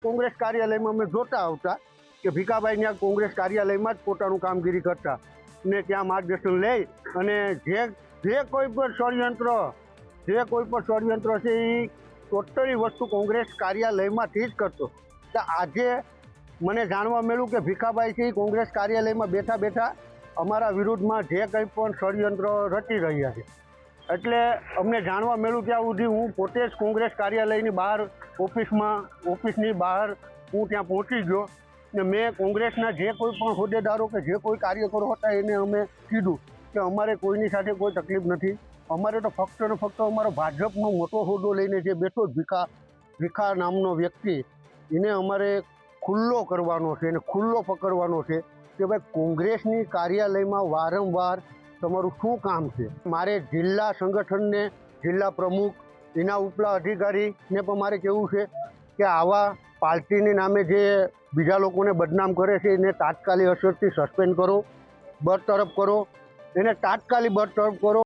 કોંગ્રેસ કાર્યાલયમાં અમે જોતા આવતા કે ભીખાભાઈ ત્યાં કોંગ્રેસ કાર્યાલયમાં જ પોતાનું કામગીરી કરતા ને ત્યાં માર્ગદર્શન લઈ અને જે કોઈ પણ ષડયંત્ર છે એ ટોટલી વસ્તુ કોંગ્રેસ કાર્યાલયમાંથી જ કરતો. તો આજે મને જાણવા મળ્યું કે ભીખાભાઈ છે એ કોંગ્રેસ કાર્યાલયમાં બેઠા બેઠા અમારા વિરુદ્ધમાં જે કંઈ પણ ષડયંત્ર રચી રહ્યા છે. એટલે અમને જાણવા મળ્યું ત્યાં સુધી હું પોતે જ કોંગ્રેસ કાર્યાલયની બહાર ઓફિસની બહાર હું ત્યાં પહોંચી ગયો ને મેં કોંગ્રેસના જે કોઈ પણ હોદ્દેદારો કે જે કોઈ કાર્યકરો હતા એને અમે કીધું કે અમારે કોઈની સાથે કોઈ તકલીફ નથી. અમારે તો ફક્ત ને ફક્ત અમારો ભાજપનો મોટો હોદ્દો લઈને જે બેઠો ભીખા નામનો વ્યક્તિ એને અમારે ખુલ્લો કરવાનો છે અને ખુલ્લો પકડવાનો છે કે ભાઈ કોંગ્રેસની કાર્યાલયમાં વારંવાર તમારું શું કામ છે. મારે જિલ્લા સંગઠનને જિલ્લા પ્રમુખ એના ઉપલા અધિકારીને પણ મારે કહેવું છે કે આવા પાર્ટીને નામે જે બીજા લોકોને બદનામ કરે છે એને તાત્કાલિક અસરથી સસ્પેન્ડ કરો, બરતરફ કરો, એને તાત્કાલિક બરતરફ કરો.